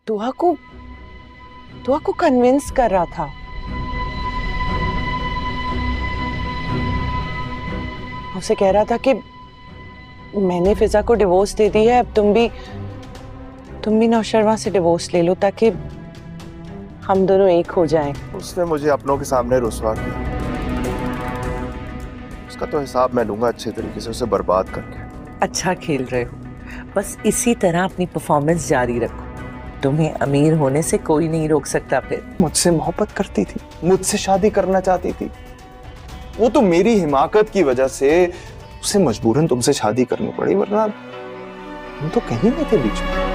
दुआ को कन्विंस कर रहा था। उसे कह रहा था कि मैंने फिजा को डिवोर्स दे दी है, अब तुम भी नौशरवा से डिवोर्स ले लो ताकि हम दोनों एक हो जाएं। उसने मुझे अपनों के सामने रुसवा किया, उसका तो हिसाब मैं लूंगा अच्छे तरीके से, उसे बर्बाद करके। अच्छा खेल रहे हो, बस इसी तरह अपनी परफॉर्मेंस जारी रखो, तुम्हें अमीर होने से कोई नहीं रोक सकता। फिर मुझसे मोहब्बत करती थी, मुझसे शादी करना चाहती थी, वो तो मेरी हिमाकत की वजह से उसे मजबूरन तुमसे शादी करनी पड़ी, वरना हम तो कहीं नहीं थे बीच में।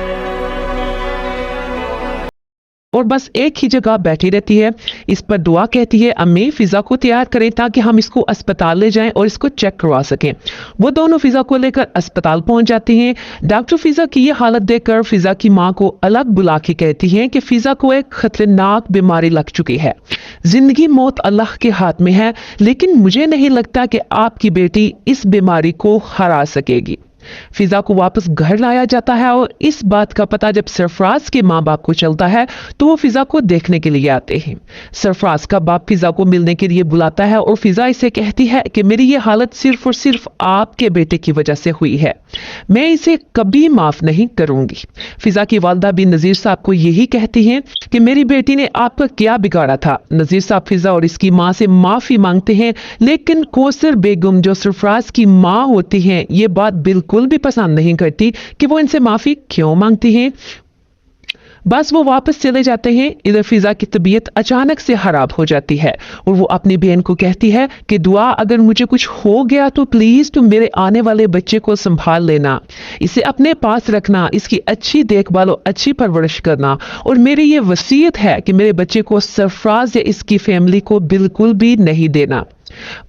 और बस एक ही जगह बैठी रहती है। इस पर दुआ कहती है अम्मी फिजा को तैयार करें ताकि हम इसको अस्पताल ले जाएं और इसको चेक करवा सकें। वो दोनों फिजा को लेकर अस्पताल पहुंच जाते हैं। डॉक्टर फिजा की ये हालत देखकर फिजा की मां को अलग बुला के कहती हैं कि फिजा को एक खतरनाक बीमारी लग चुकी है, जिंदगी मौत अल्लाह के हाथ में है, लेकिन मुझे नहीं लगता कि आपकी बेटी इस बीमारी को हरा सकेगी। फिजा को वापस घर लाया जाता है और इस बात का पता जब सरफराज के माँ बाप को चलता है तो वो फिजा को देखने के लिए आते हैं। सरफराज का बाप फिजा को मिलने के लिए बुलाता है और फिजा इसे कहती है कि मेरी ये हालत सिर्फ और सिर्फ आपके बेटे की वजह से हुई है, मैं इसे कभी माफ नहीं करूंगी। फिजा की वालदा भी नजीर साहब को यही कहती हैं कि मेरी बेटी ने आपका क्या बिगाड़ा था। नजीर साहब फिजा और इसकी माँ से माफी मांगते हैं, लेकिन कौसर बेगम जो सरफराज की माँ होती हैं ये बात बिल्कुल भी पसंद नहीं करती कि वो इनसे माफी क्यों मांगती हैं। बस वो वापस चले जाते हैं। इधर फिजा की तबीयत अचानक से खराब हो जाती है और वो अपनी बहन को कहती है कि दुआ अगर मुझे कुछ हो गया तो प्लीज तुम मेरे आने वाले बच्चे को संभाल लेना, इसे अपने पास रखना, इसकी अच्छी देखभाल और अच्छी परवरिश करना, और मेरी ये वसीयत है कि मेरे बच्चे को सरफराज या इसकी फैमिली को बिल्कुल भी नहीं देना।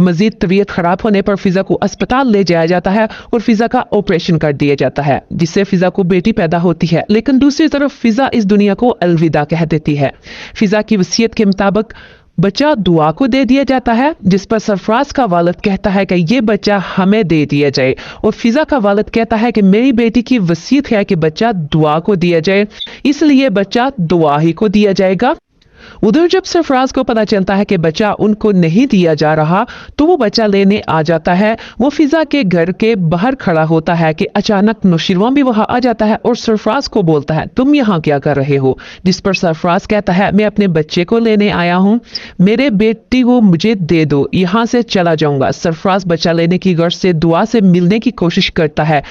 मजीद तबीयत खराब होने पर फिजा को अस्पताल ले जाया जाता है और फिजा का ऑपरेशन कर दिया जाता है, जिससे फिजा को बेटी पैदा होती है। लेकिन दूसरी तरफ फिजा इस दुनिया को अलविदा कह देती है। फिजा की वसीयत के मुताबिक बच्चा दुआ को दे दिया जाता है, जिस पर सरफराज का वालिद कहता है कि ये बच्चा हमें दे दिया जाए, और फिजा का वालिद कहता है कि मेरी बेटी की वसीयत है कि बच्चा दुआ को दिया जाए, इसलिए बच्चा दुआ ही को दिया जाएगा। उधर जब सरफराज को पता चलता है कि बच्चा उनको नहीं दिया जा रहा तो वो बच्चा लेने आ जाता है। वो फिजा के घर के बाहर खड़ा होता है कि अचानक नौशीरवान भी वहां आ जाता है और सरफराज को बोलता है तुम यहाँ क्या कर रहे हो, जिस पर सरफराज कहता है मैं अपने बच्चे को लेने आया हूँ, मेरे बेटी को मुझे दे दो, यहाँ से चला जाऊंगा। सरफराज बच्चा लेने की गर्ज से दुआ से मिलने की कोशिश करता है।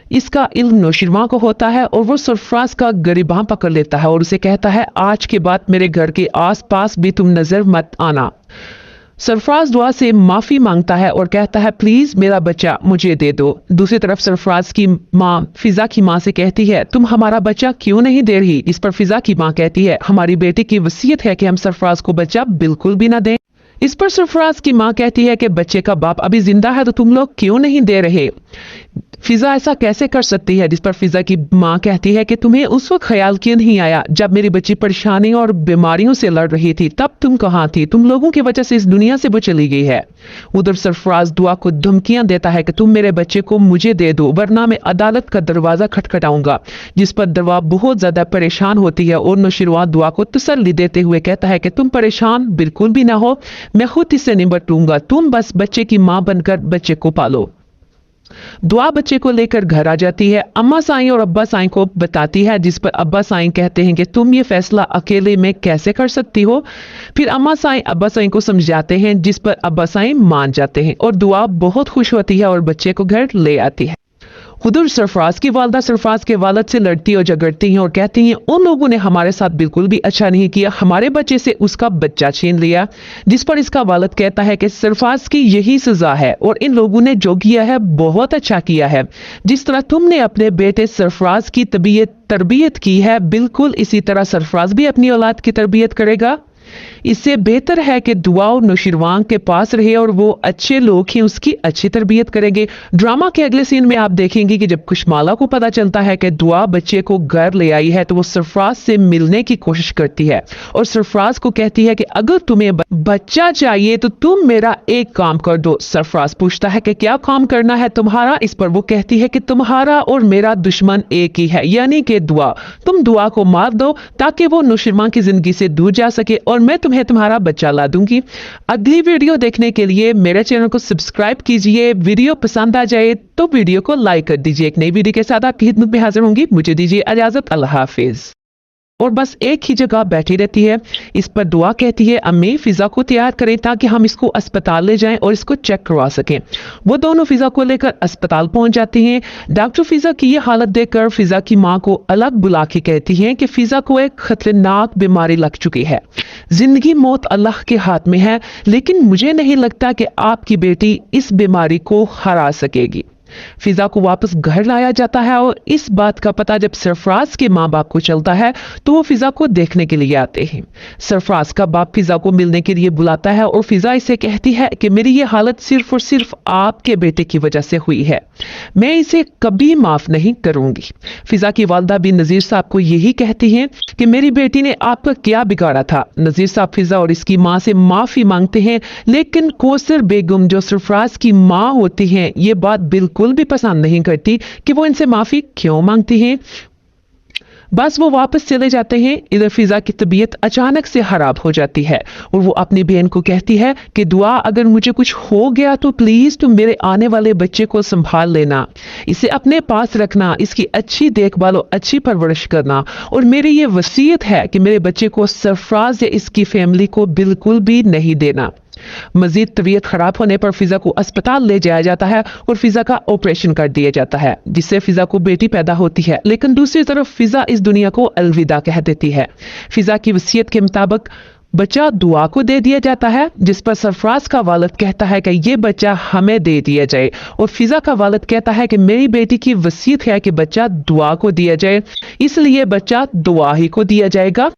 इसका इल्म नौशीरवां को होता है और वो सरफराज का गरिबां पकड़ लेता है और उसे कहता है आज के बाद मेरे घर के आसपास भी तुम नजर मत आना। सरफराज दुआ से माफी मांगता है और कहता है प्लीज मेरा बच्चा मुझे दे दो। दूसरी तरफ सरफराज की माँ फिजा की माँ से कहती है तुम हमारा बच्चा क्यों नहीं दे रही, इस पर फिजा की माँ कहती है हमारी बेटी की वसीयत है कि हम सरफराज को बच्चा बिल्कुल भी ना दें। इस पर सरफराज की माँ कहती है कि बच्चे का बाप अभी जिंदा है तो तुम लोग क्यों नहीं दे रहे, फिजा ऐसा कैसे कर सकती है, जिस पर फिजा की माँ कहती है कि तुम्हें उस वक्त ख्याल क्यों नहीं आया जब मेरी बच्ची परेशानी और बीमारियों से लड़ रही थी, तब तुम कहाँ थी, तुम लोगों की वजह से इस दुनिया से वो चली गई है। उधर सरफराज दुआ को धमकियां देता है कि तुम मेरे बच्चे को मुझे दे दो वरना मैं अदालत का दरवाजा खटखटाऊंगा, जिस पर दरवा बहुत ज्यादा परेशान होती है और नौशीरवान दुआ को तसल्ली देते हुए कहता है कि तुम परेशान बिल्कुल भी ना हो, मैं खुद इससे निपट लूंगा, तुम बस बच्चे की माँ बनकर बच्चे को पालो। दुआ बच्चे को लेकर घर आ जाती है। अम्मा साईं और अब्बा साईं को बताती है, जिस पर अब्बा साईं कहते हैं कि तुम ये फैसला अकेले में कैसे कर सकती हो। फिर अम्मा साईं अब्बा साईं को समझाते हैं, जिस पर अब्बा साईं मान जाते हैं और दुआ बहुत खुश होती है और बच्चे को घर ले आती है। उधर सरफराज की वालदा सरफराज के वालिद से लड़ती और झगड़ती हैं और कहती हैं उन लोगों ने हमारे साथ बिल्कुल भी अच्छा नहीं किया, हमारे बच्चे से उसका बच्चा छीन लिया। जिस पर इसका वालिद कहता है कि सरफराज की यही सजा है और इन लोगों ने जो किया है बहुत अच्छा किया है, जिस तरह तुमने अपने बेटे सरफराज की तरबियत की है बिल्कुल इसी तरह सरफराज भी अपनी औलाद की तरबियत करेगा। इससे बेहतर है कि दुआ और नौशिरवान के पास रहे और वो अच्छे लोग ही उसकी अच्छी तरबियत करेंगे। ड्रामा के अगले सीन में आप देखेंगे कि जब खुशमाला को पता चलता है कि दुआ बच्चे को घर ले आई है तो वो सरफराज से मिलने की कोशिश करती है और सरफराज को कहती है कि अगर तुम्हें बच्चा चाहिए तो तुम मेरा एक काम कर दो। सरफराज पूछता है कि क्या काम करना है तुम्हारा? इस पर वो कहती है कि तुम्हारा और मेरा दुश्मन एक ही है, यानी कि दुआ। तुम दुआ को मार दो ताकि वो नौशिरवान की जिंदगी से दूर जा सके और मैं तुम्हें तुम्हारा बच्चा ला दूंगी। अगली वीडियो देखने के लिए मेरे चैनल को सब्सक्राइब कीजिए। वीडियो पसंद आ जाए तो वीडियो को लाइक कर दीजिए। एक नई वीडियो के साथ आपकी खिदमत में हाजिर होंगी। मुझे दीजिए इजाजत। अल्लाह हाफिज। और बस एक ही जगह बैठी रहती है। इस पर दुआ कहती है अम्मी फिजा को तैयार करें ताकि हम इसको अस्पताल ले जाएं और इसको चेक करवा सकें। वो दोनों फिजा को लेकर अस्पताल पहुंच जाती हैं। डॉक्टर फिजा की ये हालत देखकर फिजा की मां को अलग बुला के कहती हैं कि फिजा को एक खतरनाक बीमारी लग चुकी है। जिंदगी मौत अल्लाह के हाथ में है, लेकिन मुझे नहीं लगता कि आपकी बेटी इस बीमारी को हरा सकेगी। फिजा को वापस घर लाया जाता है और इस बात का पता जब सरफराज के माँ बाप को चलता है तो वो फिजा को देखने के लिए आते हैं। सरफराज का बाप फिजा को मिलने के लिए बुलाता है और फिजा इसे कहती है कि मेरी ये हालत सिर्फ और सिर्फ आपके बेटे की वजह से हुई है, मैं इसे कभी माफ नहीं करूंगी। फिजा की वालदा भी नजीर साहब को यही कहती हैं कि मेरी बेटी ने आपका क्या बिगाड़ा था। नजीर साहब फिजा और इसकी माँ से माफी मांगते हैं, लेकिन कौसर बेगम जो सरफराज की माँ होती हैं ये बात बिल्कुल भी पसंद नहीं करती कि वो इनसे माफी क्यों मांगती हैं। बस वो वापस चले जाते हैं। इधर फिजा की तबीयत अचानक से खराब हो जाती है और वो अपनी बहन को कहती है कि दुआ अगर मुझे कुछ हो गया तो प्लीज तुम मेरे आने वाले बच्चे को संभाल लेना, इसे अपने पास रखना, इसकी अच्छी देखभाल और अच्छी परवरिश करना, और मेरी ये वसीयत है कि मेरे बच्चे को सरफराज या इसकी फैमिली को बिल्कुल भी नहीं देना। मजीद तबीयत खराब होने पर फिजा को अस्पताल ले जाया जाता है और फिजा का ऑपरेशन कर दिया जाता है, जिससे फिजा को बेटी पैदा होती है। लेकिन दूसरी तरफ फिजा इस दुनिया को अलविदा कह देती है। फिजा की वसीयत के मुताबिक बच्चा दुआ को दे दिया जाता है, जिस पर सरफराज का वालिद कहता है कि ये बच्चा हमें दे दिया जाए और फिजा का वालिद कहता है कि मेरी बेटी की वसीयत है कि बच्चा दुआ को दिया जाए, इसलिए बच्चा दुआ ही को दिया जाएगा।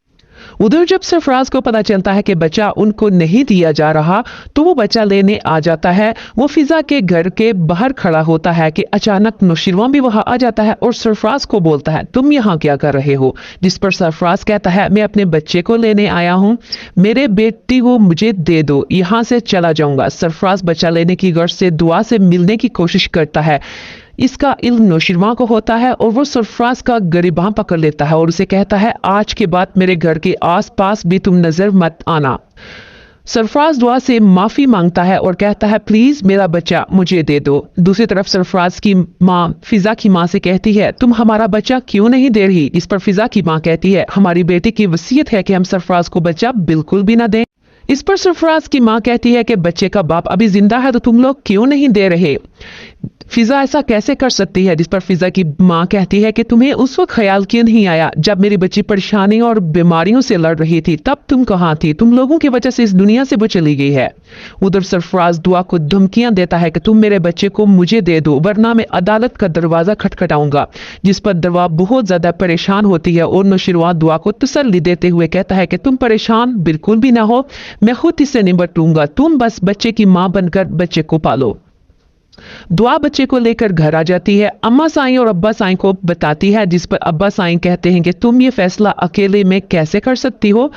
उधर जब सरफराज को पता चलता है कि बच्चा उनको नहीं दिया जा रहा तो वो बच्चा लेने आ जाता है। वो फिजा के घर के बाहर खड़ा होता है कि अचानक नौशिरवान भी वहां आ जाता है और सरफराज को बोलता है तुम यहाँ क्या कर रहे हो, जिस पर सरफराज कहता है मैं अपने बच्चे को लेने आया हूँ, मेरे बेटी को मुझे दे दो, यहाँ से चला जाऊंगा। सरफराज बच्चा लेने की गर्ज से दुआ से मिलने की कोशिश करता है। इसका इल्म नौशिरवान को होता है और वो सरफराज का गिरबान पकड़ लेता है और उसे कहता है आज के बाद मेरे घर के आसपास भी तुम नजर मत आना। सरफराज दुआ से माफी मांगता है और कहता है प्लीज मेरा बच्चा मुझे दे दो। दूसरी तरफ सरफराज की माँ फिजा की माँ से कहती है तुम हमारा बच्चा क्यों नहीं दे रही, इस पर फिजा की माँ कहती है हमारी बेटी की वसीयत है कि हम सरफराज को बच्चा बिल्कुल भी ना दें। इस पर सरफराज की माँ कहती है कि बच्चे का बाप अभी जिंदा है तो तुम लोग क्यों नहीं दे रहे। फिजा ऐसा कैसे कर सकती है, जिस पर फिजा की माँ कहती है कि तुम्हें उस वक्त ख्याल क्यों नहीं आया जब मेरी बच्ची परेशानी और बीमारियों से लड़ रही थी, तब तुम कहाँ थी, तुम लोगों की वजह से इस दुनिया से वो चली गई है। उधर सरफराज दुआ को धमकियां देता है कि तुम मेरे बच्चे को मुझे दे दो वरना मैं अदालत का दरवाजा खटखटाऊंगा, जिस पर दरवा बहुत ज्यादा परेशान होती है और नौशिरवान दुआ को तसल्ली देते हुए कहता है कि तुम परेशान बिल्कुल भी ना हो, मैं खुद इससे निपट लूंगा, तुम बस बच्चे की माँ बनकर बच्चे को पालो। दुआ बच्चे को लेकर घर आ जाती है। अम्मा साईं और अब्बा साईं को बताती है, जिस पर अब्बा साईं कहते हैं कि तुम ये फैसला अकेले में कैसे कर सकती हो।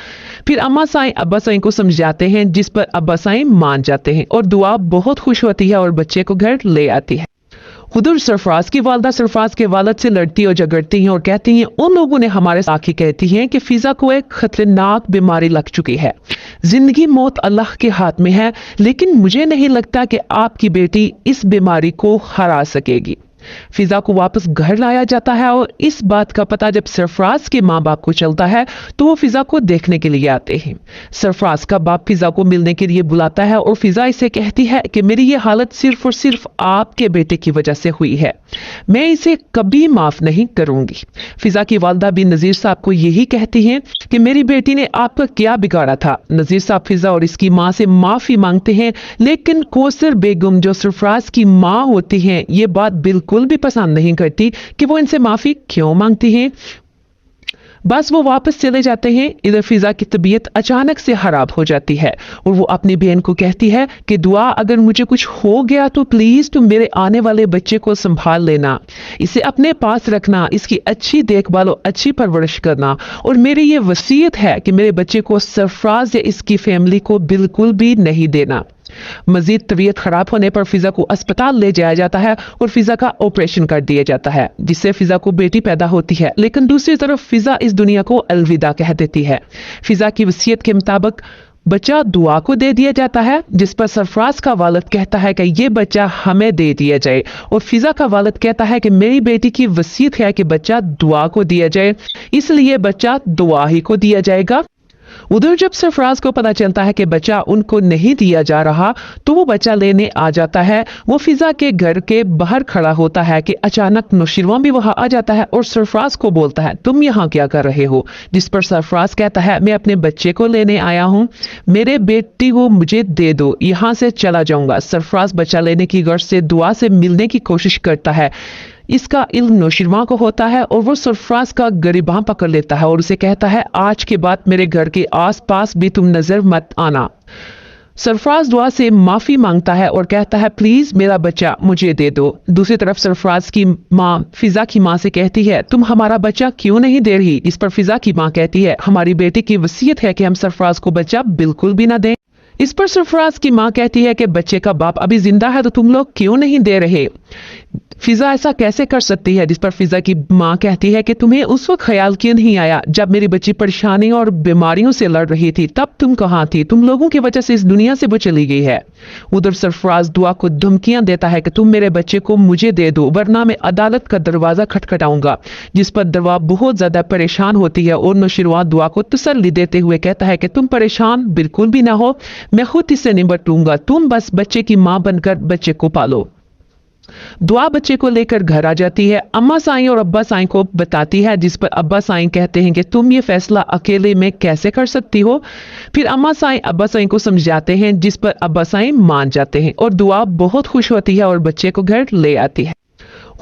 फिर अम्मा साईं अब्बा साईं को समझाते हैं, जिस पर अब्बा साईं मान जाते हैं और दुआ बहुत खुश होती है और बच्चे को घर ले आती है। उधर सरफराज की वालदा सरफराज के वालिद से लड़ती और झगड़ती हैं और कहती हैं उन लोगों ने हमारे साथ ही कहती हैं कि फिजा को एक खतरनाक बीमारी लग चुकी है, जिंदगी मौत अल्लाह के हाथ में है, लेकिन मुझे नहीं लगता कि आपकी बेटी इस बीमारी को हरा सकेगी। फिजा को वापस घर लाया जाता है और इस बात का पता जब सरफराज के माँ बाप को चलता है तो वो फिजा को देखने के लिए आते हैं। सरफराज का बाप फिजा को मिलने के लिए बुलाता है और फिजा इसे कहती है कि मेरी ये हालत सिर्फ और सिर्फ आपके बेटे की वजह से हुई है, मैं इसे कभी माफ नहीं करूंगी। फिजा की वालदा भी नजीर साहब को यही कहती हैं कि मेरी बेटी ने आपका क्या बिगाड़ा था। नजीर साहब फिजा और इसकी माँ से माफी मांगते हैं, लेकिन कौसर बेगम जो सरफराज की माँ होती हैं ये बात बिल्कुल भी पसंद नहीं करती कि वो इनसे माफी क्यों मांगती हैं। बस वो वापस चले जाते हैं। इधर फिजा की तबीयत अचानक से खराब हो जाती है और वो अपनी बहन को कहती है कि दुआ, अगर मुझे कुछ हो गया तो प्लीज तुम मेरे आने वाले बच्चे को संभाल लेना, इसे अपने पास रखना, इसकी अच्छी देखभाल और अच्छी परवरिश करना, और मेरी ये वसीयत है कि मेरे बच्चे को सरफराज या इसकी फैमिली को बिल्कुल भी नहीं देना। मजीद तबीयत खराब होने पर फिजा को अस्पताल ले जाया जाता है और फिजा का ऑपरेशन कर दिया जाता है, जिससे फिजा को बेटी पैदा होती है। लेकिन दूसरी तरफ फिजा इस दुनिया को अलविदा कह देती है। फिजा की वसीयत के मुताबिक बच्चा दुआ को दे दिया जाता है, जिस पर सरफराज का वालिद कहता है कि ये बच्चा हमें दे दिया जाए, और फिजा का वालिद कहता है कि मेरी बेटी की वसीयत है कि बच्चा दुआ को दिया जाए, इसलिए बच्चा दुआ ही को दिया जाएगा। उधर जब सरफराज को पता चलता है कि बच्चा उनको नहीं दिया जा रहा, तो वो बच्चा लेने आ जाता है। वो फिजा के घर के बाहर खड़ा होता है कि अचानक नौशिरवान भी वहां आ जाता है और सरफराज को बोलता है, तुम यहाँ क्या कर रहे हो? जिस पर सरफराज कहता है, मैं अपने बच्चे को लेने आया हूँ, मेरे बेटी को मुझे दे दो, यहाँ से चला जाऊंगा। सरफराज बच्चा लेने की गर्ज से दुआ से मिलने की कोशिश करता है। इसका इल्म नौशिरवां को होता है और वो सरफराज का गिरबान पकड़ लेता है और उसे कहता है, आज के बाद मेरे घर के आसपास भी तुम नजर मत आना। सरफराज दुआ से माफी मांगता है और कहता है, प्लीज मेरा बच्चा मुझे दे दो। दूसरी तरफ सरफराज की माँ फिजा की माँ से कहती है, तुम हमारा बच्चा क्यों नहीं दे रही? इस पर फिजा की माँ कहती है, हमारी बेटी की वसीयत है कि हम सरफराज को बच्चा बिल्कुल भी ना दें। इस पर सरफराज की माँ कहती है कि बच्चे का बाप अभी जिंदा है तो तुम लोग क्यों नहीं दे रहे? फिजा ऐसा कैसे कर सकती है? जिस पर फिजा की माँ कहती है कि तुम्हें उस वक्त ख्याल क्यों नहीं आया जब मेरी बच्ची परेशानी और बीमारियों से लड़ रही थी? तब तुम कहाँ थी? तुम लोगों की वजह से इस दुनिया से वो चली गई है। उधर सरफराज दुआ को धमकियां देता है कि तुम मेरे बच्चे को मुझे दे दो, वरना मैं अदालत का दरवाजा खटखटाऊंगा। जिस पर दुआ बहुत ज्यादा परेशान होती है और नौशिरवान दुआ को तसल्ली देते हुए कहता है कि तुम परेशान बिल्कुल भी ना हो, मैं खुद इससे निपट लूंगा, तुम बस बच्चे की माँ बनकर बच्चे को पालो। दुआ बच्चे को लेकर घर आ जाती है। अम्मा साईं और अब्बा साईं को बताती है, जिस पर अब्बा साईं कहते हैं कि तुम ये फैसला अकेले में कैसे कर सकती हो? फिर अम्मा साईं अब्बा साईं को समझाते हैं, जिस पर अब्बा साईं मान जाते हैं और दुआ बहुत खुश होती है और बच्चे को घर ले आती है।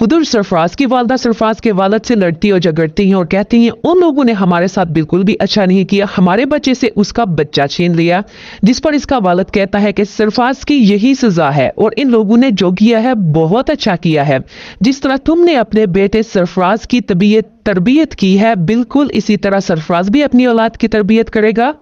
उधर सरफराज की वालदा सरफराज के वालिद से लड़ती और झगड़ती हैं और कहती हैं, उन लोगों ने हमारे साथ बिल्कुल भी अच्छा नहीं किया, हमारे बच्चे से उसका बच्चा छीन लिया। जिस पर इसका वालिद कहता है कि सरफराज की यही सजा है और इन लोगों ने जो किया है बहुत अच्छा किया है। जिस तरह तुमने अपने बेटे सरफराज की तरबियत की है, बिल्कुल इसी तरह सरफराज भी अपनी औलाद की तरबियत करेगा।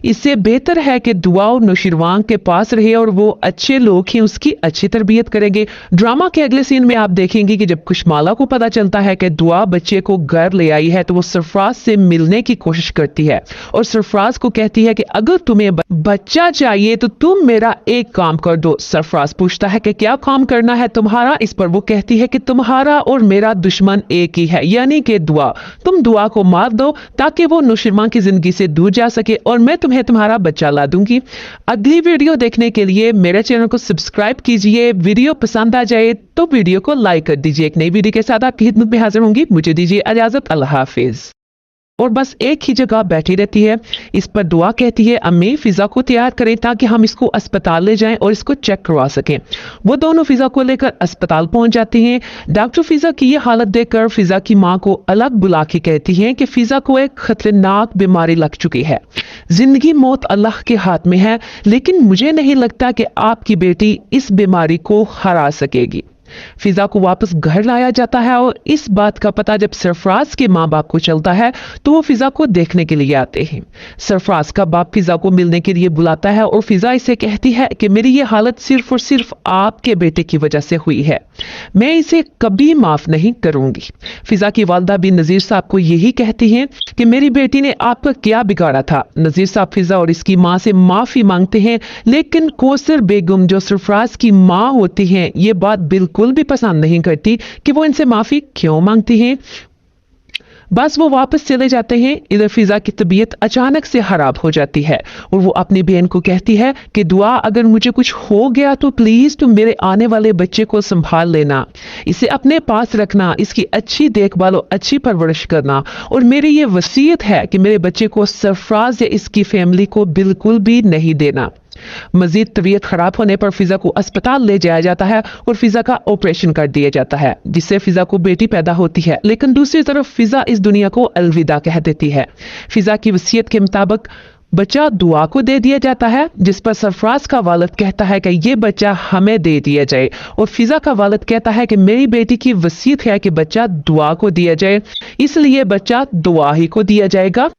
इससे बेहतर है कि दुआ और नौशिरवान के पास रहे और वो अच्छे लोग ही उसकी अच्छी तरबियत करेंगे। ड्रामा के अगले सीन में आप देखेंगे कि जब खुशमाला को पता चलता है कि दुआ बच्चे को घर ले आई है, तो वो सरफराज से मिलने की कोशिश करती है और सरफराज को कहती है कि अगर तुम्हें बच्चा चाहिए तो तुम मेरा एक काम कर दो। सरफराज पूछता है कि क्या काम करना है तुम्हारा? इस पर वो कहती है कि तुम्हारा और मेरा दुश्मन एक ही है, यानी कि दुआ। तुम दुआ को मार दो ताकि वो नौशिरवान की जिंदगी से दूर जा सके और मैं तुम्हें तुम्हारा बच्चा ला दूंगी। अगली वीडियो देखने के लिए मेरे चैनल को सब्सक्राइब कीजिए। वीडियो पसंद आ जाए तो वीडियो को लाइक कर दीजिए। एक नई वीडियो के साथ आपकी खिदमत में हाजिर होंगी। मुझे दीजिए इजाजत। अल्लाह हाफिज। और बस एक ही जगह बैठी रहती है। इस पर दुआ कहती है, अम्मी फिजा को तैयार करें ताकि हम इसको अस्पताल ले जाएं और इसको चेक करवा सकें। वो दोनों फिजा को लेकर अस्पताल पहुंच जाती हैं। डॉक्टर फिजा की ये हालत देखकर फिजा की माँ को अलग बुला के कहती हैं कि फिजा को एक खतरनाक बीमारी लग चुकी है। जिंदगी मौत अल्लाह के हाथ में है, लेकिन मुझे नहीं लगता कि आपकी बेटी इस बीमारी को हरा सकेगी। फिजा को वापस घर लाया जाता है और इस बात का पता जब सरफराज के माँ बाप को चलता है तो वो फिजा को देखने के लिए आते हैं। सरफराज का बाप फिजा को मिलने के लिए बुलाता है और फिजा इसे कहती है कि मेरी ये हालत सिर्फ और सिर्फ आपके बेटे की वजह से हुई है, मैं इसे कभी माफ नहीं करूंगी। फिजा की वालदा भी नजीर साहब को यही कहती हैं कि मेरी बेटी ने आपका क्या बिगाड़ा था। नजीर साहब फिजा और इसकी माँ से माफी मांगते हैं, लेकिन कौसर बेगम जो सरफराज की माँ होती हैं ये बात बिल्कुल भी पसंद नहीं करती कि वो इनसे माफी क्यों मांगती हैं। बस वो वापस चले जाते हैं। इधर फिजा की तबीयत अचानक से खराब हो जाती है और वो अपनी बहन को कहती है कि दुआ, अगर मुझे कुछ हो गया तो प्लीज तुम मेरे आने वाले बच्चे को संभाल लेना, इसे अपने पास रखना, इसकी अच्छी देखभाल और अच्छी परवरिश करना, और मेरी ये वसीयत है कि मेरे बच्चे को सरफराज या इसकी फैमिली को बिल्कुल भी नहीं देना। मजीद तबीयत खराब होने पर फिजा को अस्पताल ले जाया जाता है और फिजा का ऑपरेशन कर दिया जाता है, जिससे फिजा को बेटी पैदा होती है। लेकिन दूसरी तरफ फिजा इस दुनिया को अलविदा कह देती है। फिजा की वसीयत के मुताबिक बच्चा दुआ को दे दिया जाता है, जिस पर सरफराज का वालिद कहता है कि ये बच्चा हमें दे दिया जाए, और फिजा का वालिद कहता है कि मेरी बेटी की वसीयत है कि बच्चा दुआ को दिया जाए, इसलिए बच्चा दुआ ही को दिया जाएगा।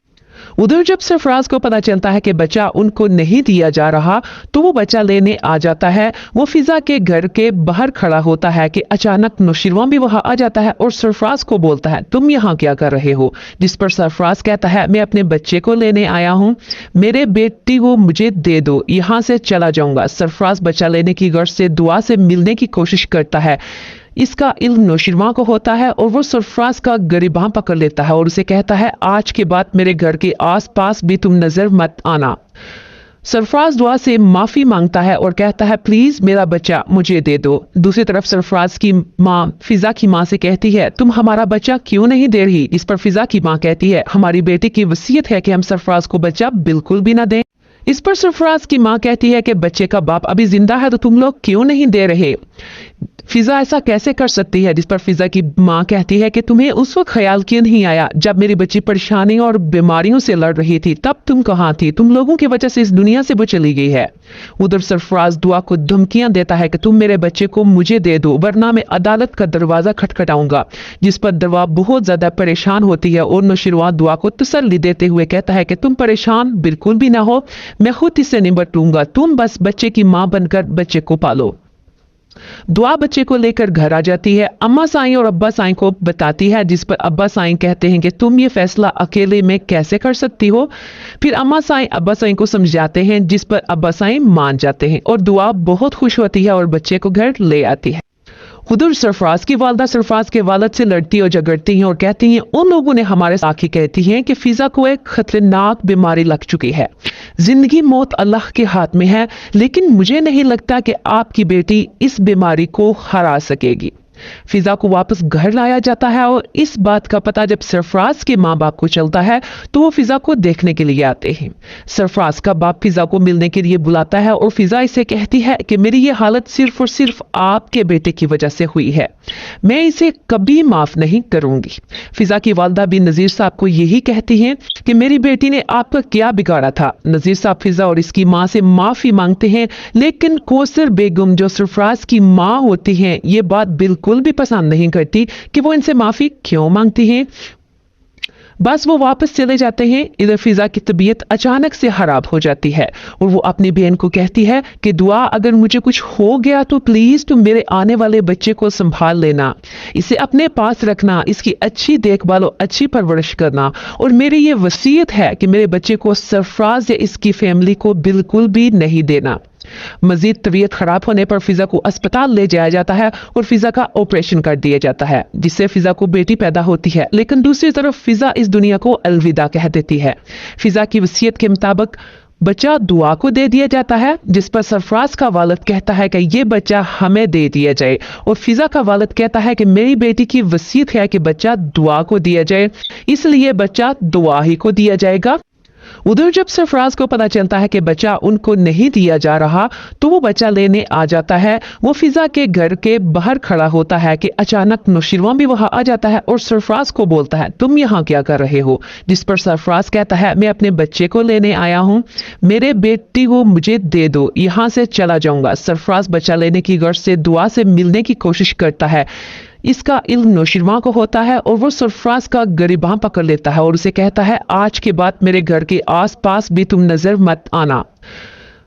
उधर जब सरफराज को पता चलता है कि बच्चा उनको नहीं दिया जा रहा तो वो बच्चा लेने आ जाता है। वो फिजा के घर के बाहर खड़ा होता है कि अचानक नौशिरवां भी वहां आ जाता है और सरफराज को बोलता है तुम यहाँ क्या कर रहे हो, जिस पर सरफराज कहता है मैं अपने बच्चे को लेने आया हूँ, मेरे बेटी को मुझे दे दो, यहाँ से चला जाऊंगा। सरफराज बच्चा लेने की गर्ज से दुआ से मिलने की कोशिश करता है। इसका इल्म नौशिरवां को होता है और वो सरफराज का गरिबां पकड़ लेता है और उसे कहता है आज के बाद मेरे घर के आसपास भी तुम नजर मत आना। सरफराज दुआ से माफी मांगता है और कहता है प्लीज मेरा बच्चा मुझे दे दो। दूसरी तरफ सरफराज की माँ फिजा की माँ से कहती है तुम हमारा बच्चा क्यों नहीं दे रही, इस पर फिजा की माँ कहती है हमारी बेटी की वसीयत है कि हम सरफराज को बच्चा बिल्कुल भी ना दें। इस पर सरफराज की माँ कहती है कि बच्चे का बाप अभी जिंदा है तो तुम लोग क्यों नहीं दे रहे। फिजा ऐसा कैसे कर सकती है, जिस पर फिजा की माँ कहती है कि तुम्हें उस वक्त ख्याल क्यों नहीं आया जब मेरी बच्ची परेशानी और बीमारियों से लड़ रही थी, तब तुम कहाँ थी, तुम लोगों की वजह से इस दुनिया से वो चली गई है। उधर सरफराज दुआ को धमकियां देता है कि तुम मेरे बच्चे को मुझे दे दो वरना मैं अदालत का दरवाजा खटखटाऊंगा, जिस पर दुआ बहुत ज्यादा परेशान होती है और नौशिरवां दुआ को तसल्ली देते हुए कहता है कि तुम परेशान बिल्कुल भी ना हो, मैं खुद इससे निपट लूंगा, तुम बस बच्चे की माँ बनकर बच्चे को पालो। दुआ बच्चे को लेकर घर आ जाती है, अम्मा साईं और अब्बा साईं को बताती है, जिस पर अब्बा साईं कहते हैं कि तुम ये फैसला अकेले में कैसे कर सकती हो। फिर अम्मा साईं अब्बा साईं को समझाते हैं, जिस पर अब्बा साईं मान जाते हैं और दुआ बहुत खुश होती है और बच्चे को घर ले आती है। उधर सरफराज की वालदा सरफराज के वालिद से लड़ती और झगड़ती हैं और कहती हैं उन लोगों ने हमारे साथ कहती हैं कि फिजा को एक खतरनाक बीमारी लग चुकी है, जिंदगी मौत अल्लाह के हाथ में है, लेकिन मुझे नहीं लगता कि आपकी बेटी इस बीमारी को हरा सकेगी। फिजा को वापस घर लाया जाता है और इस बात का पता जब सरफराज के माँ बाप को चलता है तो वो फिजा को देखने के लिए आते हैं। सरफराज का बाप फिजा को मिलने के लिए बुलाता है और फिजा इसे कहती है कि मेरी ये हालत सिर्फ और सिर्फ आपके बेटे की वजह से हुई है, मैं इसे कभी माफ नहीं करूंगी। फिजा की वालदा भी नजीर साहब को यही कहती हैं कि मेरी बेटी ने आपका क्या बिगाड़ा था। नजीर साहब फिजा और इसकी माँ से माफी मांगते हैं, लेकिन कौसर बेगम जो सरफराज की माँ होती हैं ये बात बिल्कुल भी पसंद नहीं करती कि वो इनसे माफी क्यों मांगती हैं। बस वो वापस चले जाते हैं। इधर फिजा की तबीयत अचानक से खराब हो जाती है और वो अपनी बहन को कहती है कि दुआ अगर मुझे कुछ हो गया तो प्लीज तुम मेरे आने वाले बच्चे को संभाल लेना, इसे अपने पास रखना, इसकी अच्छी देखभाल और अच्छी परवरिश करना, और मेरी ये वसीयत है कि मेरे बच्चे को सरफराज या इसकी फैमिली को बिल्कुल भी नहीं देना। मजीद तबीयत खराब होने पर फिजा को अस्पताल ले जाया जाता है और फिजा का ऑपरेशन कर दिया जाता है, जिससे फिजा को बेटी पैदा होती है। लेकिन दूसरी तरफ फिजा इस दुनिया को अलविदा कह देती है। फिजा की वसीयत के मुताबिक बच्चा दुआ को दे दिया जाता है, जिस पर सरफराज का वालिद कहता है कि ये बच्चा हमें दे दिया जाए, और फिजा का वालिद कहता है कि मेरी बेटी की वसीयत है कि बच्चा दुआ को दिया जाए, इसलिए बच्चा दुआ ही को दिया जाएगा। उधर जब सरफराज को पता चलता है कि बच्चा उनको नहीं दिया जा रहा तो वो बच्चा लेने आ जाता है। वो फिजा के घर के बाहर खड़ा होता है कि अचानक नौशिरवां भी वहां आ जाता है और सरफराज को बोलता है तुम यहाँ क्या कर रहे हो, जिस पर सरफराज कहता है मैं अपने बच्चे को लेने आया हूँ, मेरे बेटी को मुझे दे दो, यहाँ से चला जाऊंगा। सरफराज बच्चा लेने की गर्ज से दुआ से मिलने की कोशिश करता है। इसका इल्म नौशिरवां को होता है और वो सरफराज का गरिबां पकड़ लेता है और उसे कहता है आज के बाद मेरे घर के आसपास भी तुम नजर मत आना।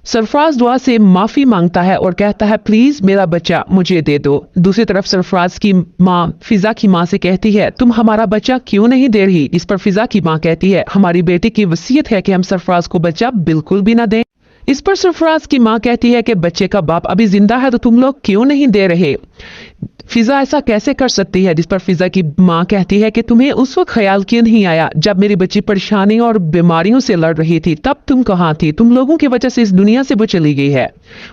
सरफराज दुआ से माफी मांगता है और कहता है प्लीज मेरा बच्चा मुझे दे दो। दूसरी तरफ सरफराज की माँ फिजा की माँ से कहती है तुम हमारा बच्चा क्यों नहीं दे रही, इस पर फिजा की माँ कहती है हमारी बेटी की वसीयत है कि हम सरफराज को बच्चा बिल्कुल भी ना दें। इस पर सरफराज की माँ कहती है कि बच्चे का बाप अभी जिंदा है तो तुम लोग क्यों नहीं दे रहे। फिजा ऐसा कैसे कर सकती है, जिस पर फिजा की माँ कहती है कि तुम्हें उस वक्त ख्याल क्यों नहीं आया जब मेरी बच्ची परेशानी और बीमारियों से लड़ रही थी, तब तुम कहाँ थी, तुम लोगों की वजह से इस दुनिया से वो चली गई है।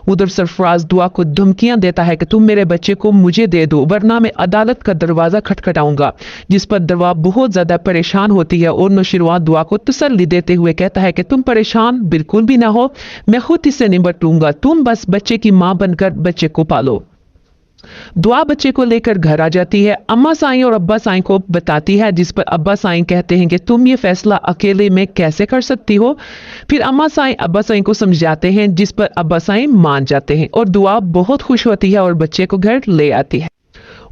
उधर सरफराज दुआ को धमकियां देता है कि तुम मेरे बच्चे को मुझे दे दो वरना मैं अदालत का दरवाजा खटखटाऊंगा, जिस पर दुआ बहुत ज्यादा परेशान होती है और नौशरवान दुआ को तसल्ली देते हुए कहता है कि तुम परेशान बिल्कुल भी ना हो, मैं खुद इससे निपट लूंगा, तुम बस बच्चे की माँ बनकर बच्चे को पालो। दुआ बच्चे को लेकर घर आ जाती है, अम्मा साईं और अब्बा साईं को बताती है, जिस पर अब्बा साईं कहते हैं कि तुम ये फैसला अकेले में कैसे कर सकती हो। फिर अम्मा साईं अब्बा साईं को समझाते हैं, जिस पर अब्बा साईं मान जाते हैं और दुआ बहुत खुश होती है और बच्चे को घर ले आती है।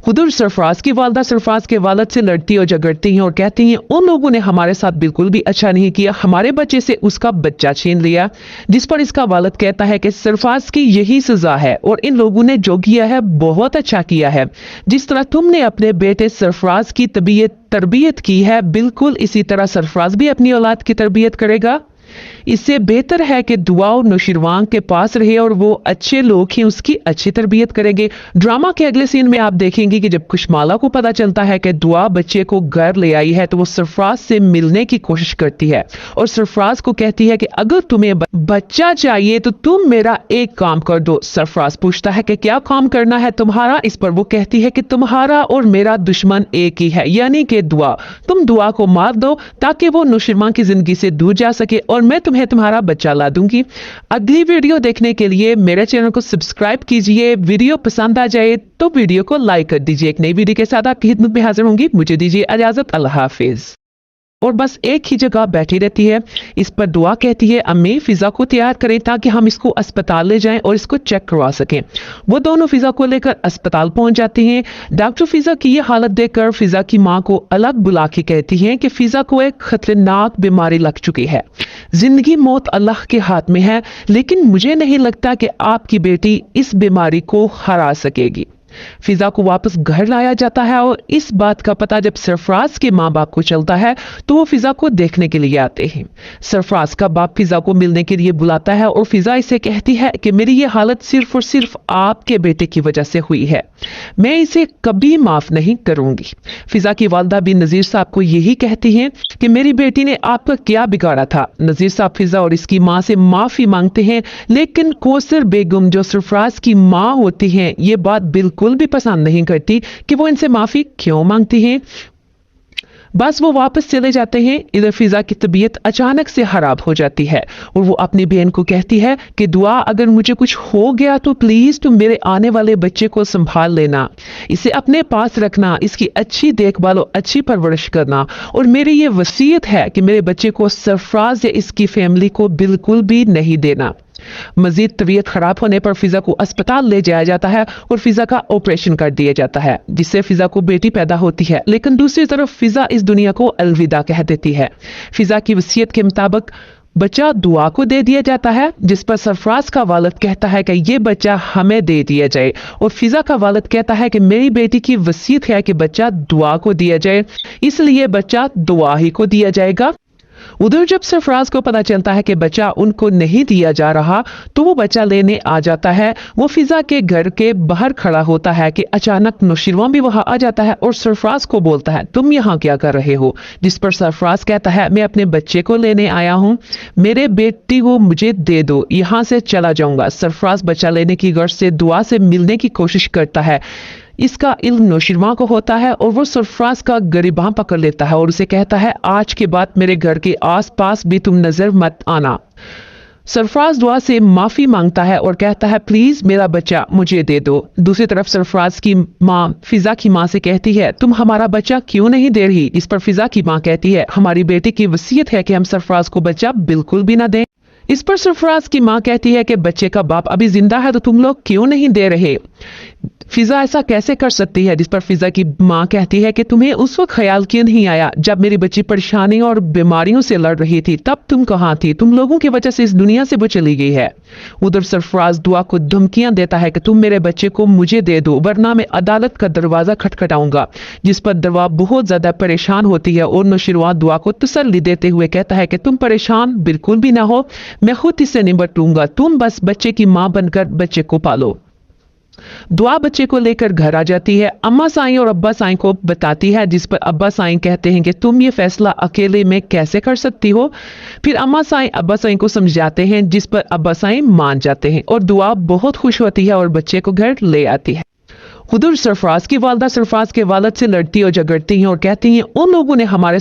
उधर सरफराज की वालदा सरफराज के वालिद से लड़ती और झगड़ती हैं और कहती हैं उन लोगों ने हमारे साथ बिल्कुल भी अच्छा नहीं किया, हमारे बच्चे से उसका बच्चा छीन लिया। जिस पर इसका वालिद कहता है कि सरफराज की यही सजा है और इन लोगों ने जो किया है बहुत अच्छा किया है, जिस तरह तुमने अपने बेटे सरफराज की तरबियत की है, बिल्कुल इसी तरह सरफराज भी अपनी औलाद की तरबियत करेगा। इससे बेहतर है कि दुआ और नौशरवान के पास रहे और वो अच्छे लोग ही उसकी अच्छी तरबियत करेंगे। ड्रामा के अगले सीन में आप देखेंगे कि जब खुशमाला को पता चलता है कि दुआ बच्चे को घर ले आई है तो वो सरफराज से मिलने की कोशिश करती है और सरफराज को कहती है कि अगर तुम्हें बच्चा चाहिए तो तुम मेरा एक काम कर दो। सरफराज पूछता है कि क्या काम करना है तुम्हारा, इस पर वो कहती है कि तुम्हारा और मेरा दुश्मन एक ही है, यानी कि दुआ। तुम दुआ को मार दो ताकि वो नौशरवान की जिंदगी से दूर जा सके और मैं तुम्हें तुम्हारा बच्चा ला दूंगी। अगली वीडियो देखने के लिए मेरे चैनल को सब्सक्राइब कीजिए। वीडियो पसंद आ जाए तो वीडियो को लाइक कर दीजिए। एक नई वीडियो के साथ आपकी खिदमत में हाजिर होंगी। मुझे दीजिए इजाजत, अल्लाह हाफिज। और बस एक ही जगह बैठी रहती है। इस पर दुआ कहती है अम्मी फिजा को तैयार करें ताकि हम इसको अस्पताल ले जाएं और इसको चेक करवा सकें। वो दोनों फिजा को लेकर अस्पताल पहुंच जाती हैं। डॉक्टर फिजा की ये हालत देखकर फिजा की माँ को अलग बुला के कहती हैं कि फिजा को एक खतरनाक बीमारी लग चुकी है, जिंदगी मौत अल्लाह के हाथ में है, लेकिन मुझे नहीं लगता कि आपकी बेटी इस बीमारी को हरा सकेगी। फिजा को वापस घर लाया जाता है और इस बात का पता जब सरफराज के माँ बाप को चलता है तो वो फिजा को देखने के लिए आते हैं। सरफराज का बाप फिजा को मिलने के लिए बुलाता है और फिजा इसे कहती है कि मेरी ये हालत सिर्फ और सिर्फ आपके बेटे की वजह से हुई है, मैं इसे कभी माफ नहीं करूंगी। फिजा की वालदा भी नजीर साहब को यही कहती हैं कि मेरी बेटी ने आपका क्या बिगाड़ा था। नजीर साहब फिजा और इसकी माँ से माफी मांगते हैं, लेकिन कौसर बेगम जो सरफराज की माँ होती हैं ये बात बिल्कुल भी पसंद नहीं करती कि वो इनसे माफी क्यों मांगती हैं। बस वो वापस चले जाते हैं। इधर फिजा की तबीयत अचानक से खराब हो जाती है और वो अपनी बहन को कहती है कि दुआ अगर मुझे कुछ हो गया तो प्लीज तुम मेरे आने वाले बच्चे को संभाल लेना, इसे अपने पास रखना, इसकी अच्छी देखभाल और अच्छी परवरिश करना, और मेरी ये वसीयत है कि मेरे बच्चे को सरफराज या इसकी फैमिली को बिल्कुल भी नहीं देना। मजीद तबीयत खराब होने पर फिजा को अस्पताल ले जाया जाता है और फिजा का ऑपरेशन कर दिया जाता है, जिससे फिजा को बेटी पैदा होती है। लेकिन दूसरी तरफ फिजा इस दुनिया को अलविदा कह देती है। फिजा की वसीयत के मुताबिक बच्चा दुआ को दे दिया जाता है, जिस पर सरफराज का वालिद कहता है कि ये बच्चा हमें दे दिया जाए और फिजा का वालिद कहता है कि मेरी बेटी की वसीयत है कि बच्चा दुआ को दिया जाए, इसलिए बच्चा दुआ ही को दिया जाएगा। उधर जब सरफराज को पता चलता है कि बच्चा उनको नहीं दिया जा रहा तो वो बच्चा लेने आ जाता है। वो फिजा के घर के बाहर खड़ा होता है कि अचानक नौशरवान भी वहां आ जाता है और सरफराज को बोलता है तुम यहाँ क्या कर रहे हो, जिस पर सरफराज कहता है मैं अपने बच्चे को लेने आया हूँ, मेरे बेटी को मुझे दे दो, यहाँ से चला जाऊंगा। सरफराज बच्चा लेने की गर्ज से दुआ से मिलने की कोशिश करता है। इसका इल्म नौशरवान को होता है और वो सरफराज का गिरबान पकड़ लेता है और उसे कहता है आज के बाद मेरे घर के आसपास भी तुम नजर मत आना। सरफराज दुआ से माफी मांगता है और कहता है प्लीज मेरा बच्चा मुझे दे दो। दूसरी तरफ सरफराज की माँ फिजा की माँ से कहती है तुम हमारा बच्चा क्यों नहीं दे रही, इस पर फिजा की माँ कहती है हमारी बेटी की वसीयत है कि हम सरफराज को बच्चा बिल्कुल भी ना दें। इस पर सरफराज की माँ कहती है कि बच्चे का बाप अभी जिंदा है तो तुम लोग क्यों नहीं दे रहे। फिजा ऐसा कैसे कर सकती है, जिस पर फिजा की माँ कहती है कि तुम्हें उस वक्त ख्याल क्यों नहीं आया जब मेरी बच्ची परेशानी और बीमारियों से लड़ रही थी, तब तुम कहाँ थी, तुम लोगों की वजह से इस दुनिया से वो चली गई है। उधर सरफराज दुआ को धमकियां देता है कि तुम मेरे बच्चे को मुझे दे दो वरना मैं अदालत का दरवाजा खटखटाऊंगा, जिस पर दुआ बहुत ज्यादा परेशान होती है और नौशरवान दुआ को तसल्ली देते हुए कहता है कि तुम परेशान बिल्कुल भी ना हो, मैं खुद इससे निपट लूंगा, तुम बस बच्चे की माँ बनकर बच्चे को पालो। दुआ बच्चे को लेकर घर आ जाती है। अम्मा साईं और अब्बा साईं को बताती है, जिस पर अब्बा साईं कहते हैं कि तुम ये फैसला अकेले में कैसे कर सकती हो। फिर अम्मा साईं अब्बा साईं को समझाते हैं, जिस पर अब्बा साईं मान जाते हैं और दुआ बहुत खुश होती है और बच्चे को घर ले आती है। उधर सरफराज की वालदा सरफराज के वालिद से लड़ती और झगड़ती हैं और कहती हैं उन लोगों ने हमारे